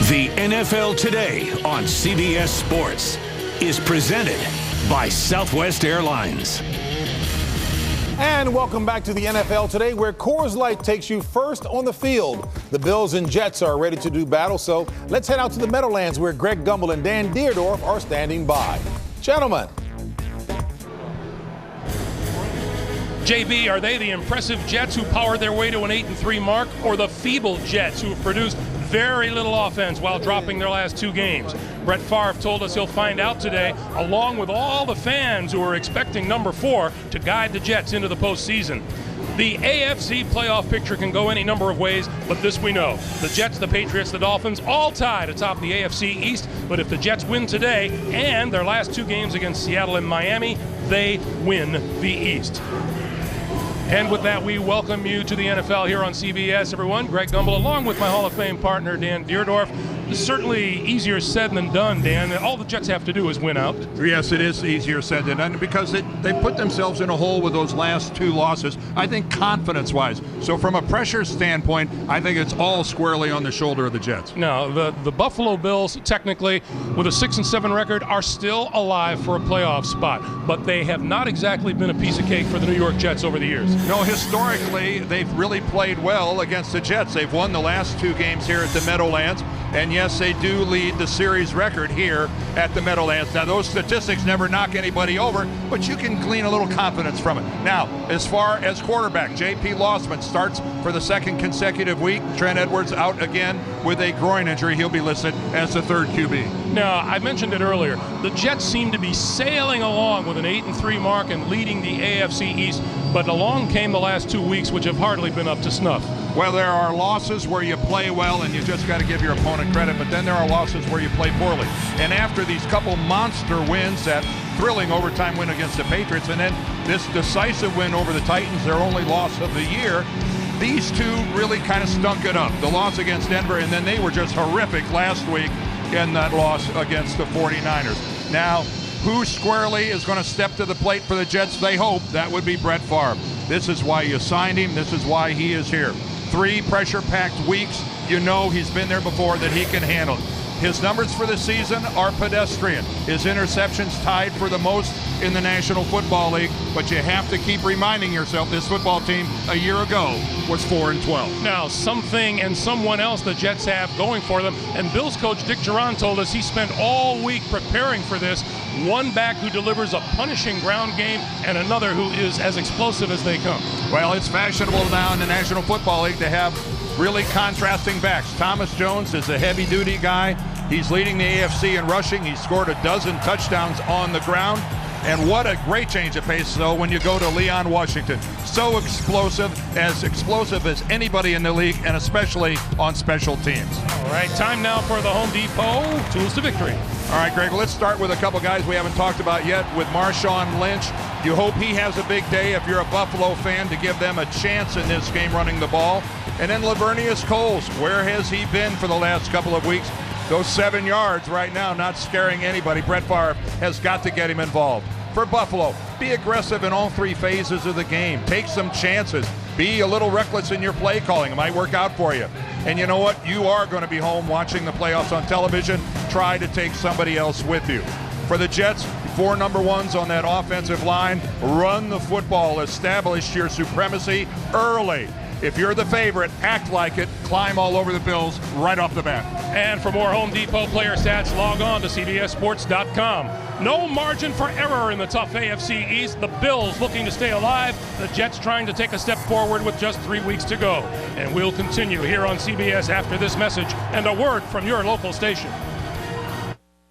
The NFL Today on CBS Sports is presented by Southwest Airlines. And welcome back to the NFL Today, where Coors Light takes you first on the field. The Bills and Jets are ready to do battle, so let's head out to the Meadowlands, where Greg Gumbel and Dan Deerdorf are standing by. Gentlemen. JB, are they the impressive Jets who powered their way to an 8-3 mark, or the feeble Jets who have produced very little offense while dropping their last two games? Brett Favre told us he'll find out today, along with all the fans who are expecting number 4 to guide the Jets into the postseason. The AFC playoff picture can go any number of ways, but this we know. The Jets, the Patriots, the Dolphins, all tied atop the AFC East. But if the Jets win today and their last two games against Seattle and Miami, they win the East. And with that, we welcome you to the NFL here on CBS, everyone. Greg Gumbel, along with my Hall of Fame partner, Dan Deerdorf. It's certainly easier said than done, Dan. All the Jets have to do is win out. Yes, it is easier said than done because they put themselves in a hole with those last two losses, I think confidence-wise. So from a pressure standpoint, I think it's all squarely on the shoulder of the Jets. Now, the Buffalo Bills, technically, with a 6-7 record, are still alive for a playoff spot. But they have not exactly been a piece of cake for the New York Jets over the years. No, historically, they've really played well against the Jets. They've won the last two games here at the Meadowlands. And yes, they do lead the series record here at the Meadowlands. Now, those statistics never knock anybody over, but you can glean a little confidence from it. Now, as far as quarterback, J.P. Lossman starts for the second consecutive week. Trent Edwards out again with a groin injury. He'll be listed as the third QB. Now, I mentioned it earlier. The Jets seem to be sailing along with an 8-3 mark and leading the AFC East, but along came the last 2 weeks, which have hardly been up to snuff. Well, there are losses where you play well and you just got to give your opponent credit, but then there are losses where you play poorly. And after these couple monster wins, that thrilling overtime win against the Patriots, and then this decisive win over the Titans, their only loss of the year, these two really kind of stunk it up. The loss against Denver, and then they were just horrific last week in that loss against the 49ers. Now, who squarely is going to step to the plate for the Jets? They hope that would be Brett Favre. This is why you signed him. This is why he is here. 3 pressure-packed weeks. You know he's been there before, that he can handle it. His numbers for the season are pedestrian. His interceptions tied for the most in the National Football League, but you have to keep reminding yourself this football team a year ago was 4-12. Now, something and someone else the Jets have going for them, and Bills coach Dick Duran told us he spent all week preparing for this. One back who delivers a punishing ground game and another who is as explosive as they come. Well, it's fashionable now in the National Football League to have really contrasting backs. Thomas Jones is a heavy-duty guy. He's leading the AFC in rushing. He's scored 12 touchdowns on the ground. And what a great change of pace, though, when you go to Leon Washington. So explosive as anybody in the league, and especially on special teams. All right, time now for the Home Depot Tools to Victory. All right, Greg, let's start with a couple guys we haven't talked about yet. With Marshawn Lynch, you hope he has a big day if you're a Buffalo fan to give them a chance in this game running the ball. And then Lavernius Coles, where has he been for the last couple of weeks? Those 7 yards right now, not scaring anybody. Brett Favre has got to get him involved. For Buffalo, be aggressive in all 3 phases of the game. Take some chances. Be a little reckless in your play calling. It might work out for you. And you know what? You are going to be home watching the playoffs on television. Try to take somebody else with you. For the Jets, 4 number ones on that offensive line. Run the football. Establish your supremacy early. If you're the favorite, act like it. Climb all over the Bills right off the bat. And for more Home Depot player stats, log on to CBSSports.com. No margin for error in the tough AFC East. The Bills looking to stay alive. The Jets trying to take a step forward with just 3 weeks to go. And we'll continue here on CBS after this message and a word from your local station.